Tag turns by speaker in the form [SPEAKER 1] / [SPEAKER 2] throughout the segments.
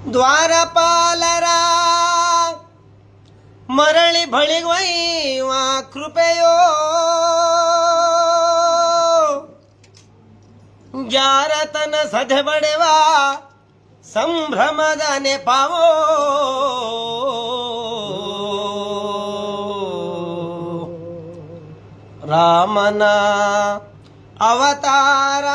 [SPEAKER 1] ದ್ವಾರಪಾಲರ ಮರಳಿ ಬಳಿವೈವ ಕೃಪೆಯೋ ಜಾರತನ ಸದೆ ಬಡೆವ ಸಂಭ್ರಮದ ನೆಪವೋ ರಾಮನ ಅವತಾರ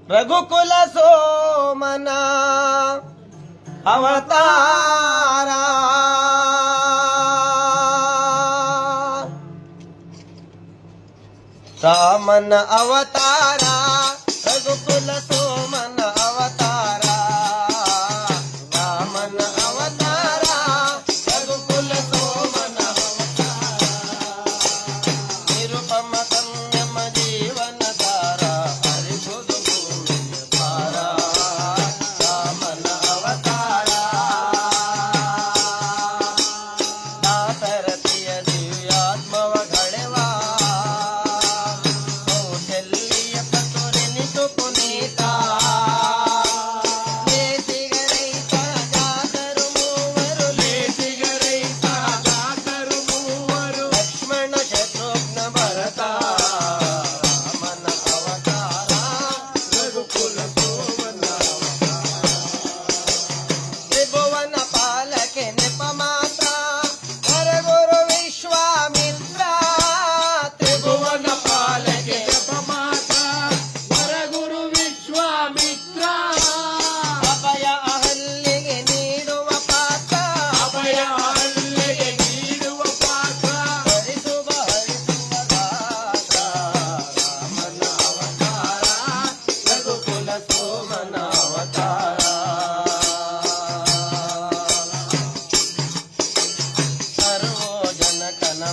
[SPEAKER 1] ರಘುಕುಲ ಸೋಮನ ಅವತಾರ ರಾಮನ ಅವತಾರ ರಘುಕುಲ ಸೋಮನ ಅವತಾರ ರಾಮನ ಅವತಾರ ರಘುಕುಲ ಸೋಮನ ಅವತಾರ ನಿರುಪಮ ಸಂಯಮ ಜೀವನ ಧಾರ ಹರಿಸುವುದು ಭೂಮಿಯ ಭಾರ ರಾಮನ ಅವತಾರ ದಾಸರಥಿಯ ದಿವ್ಯಾತ್ಮವ ಘಳೆವ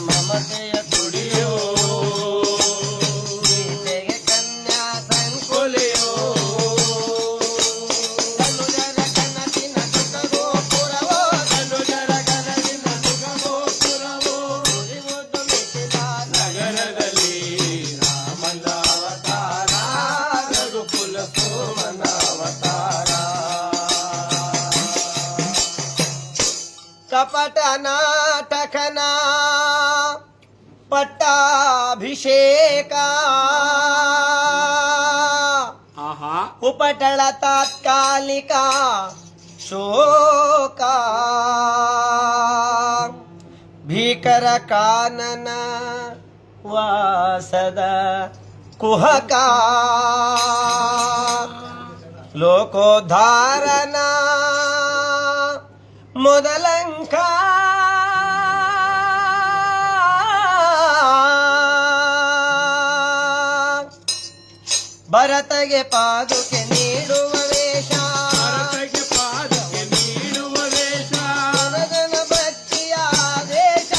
[SPEAKER 1] ಮಮತೆಯ ತುಡಿಯೋ ಗೀತೆಗೆ ಕನ್ಯಾ ಸಂಕುಲಿಯೋ ಧನುಜರ ಕನಸಿನ ಸುಖಗೋಪುರವೋ ಧನುಜರ ಕನಸಿನ ಸುಖಗೋಪುರವೋ ಉರಿವುದು ಮಿಥಿಲ ನಗರದಲ್ಲಿ ರಾಮನ ಅವತಾರ ರಘುಕುಲ ಸೋಮನ ಅವತಾರ ಕಪಟ ನಾಟಕನ ಪಟ್ಟಾಭಿಷೇಕ ಉಪಟಳ ತಾತ್ಕಾಲಿಕ ಶೋಕ ಭೀಕರ ಕಾನನ ವಾಸದ ಕುಹಕ ಲೋಕೋದ್ಧಾರನ ಮೊದಲಂಕ ಭರತಗೆ ಪಾದುಕೆ ನೀಡುವ ವೇಷ ಭರತಗೆ ಪಾದುಕೆ ನೀಡುವ ವೇಷ ಜನಗಣ ಭಕ್ತಿಯ ಆದೇಶ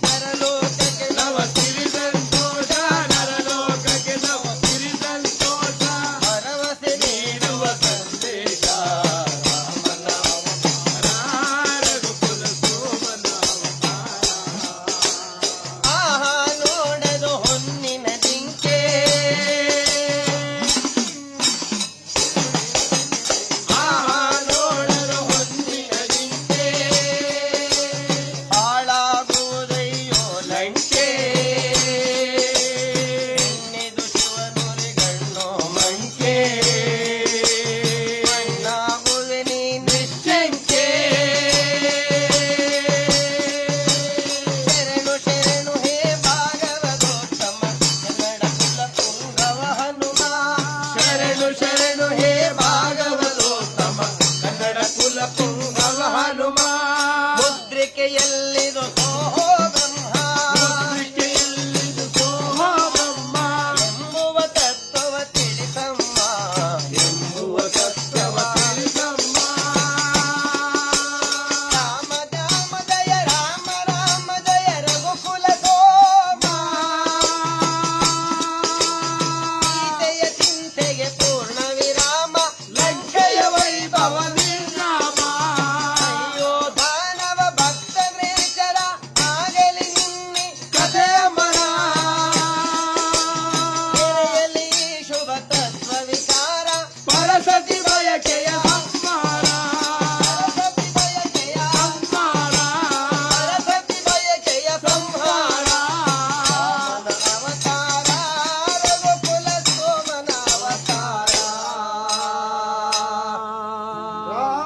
[SPEAKER 1] ನರಲೋಕಕ್ಕೆ ನವ ಸಿರಿ ಸಂತೋಷ ನರಲೋಕಕ್ಕೆ ನವ ಸಿರಿ ಸಂತೋಷ ಭರವಸೆ ನೀಡುವ ಸಂದೇಶ ರಾಮನ ಅವತಾರ ರಘುಕುಲ ಸೋಮನ ಅವತಾರ ಆಹಾ ನೋಡದು ಹೊನ್ನಿನ ಜಿಂಕೆ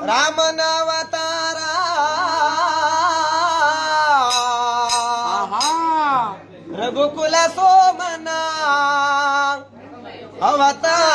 [SPEAKER 1] ರಾಮನ ಅವತಾರ ರಘುಕುಲ ಸೋಮನ ಅವತಾರ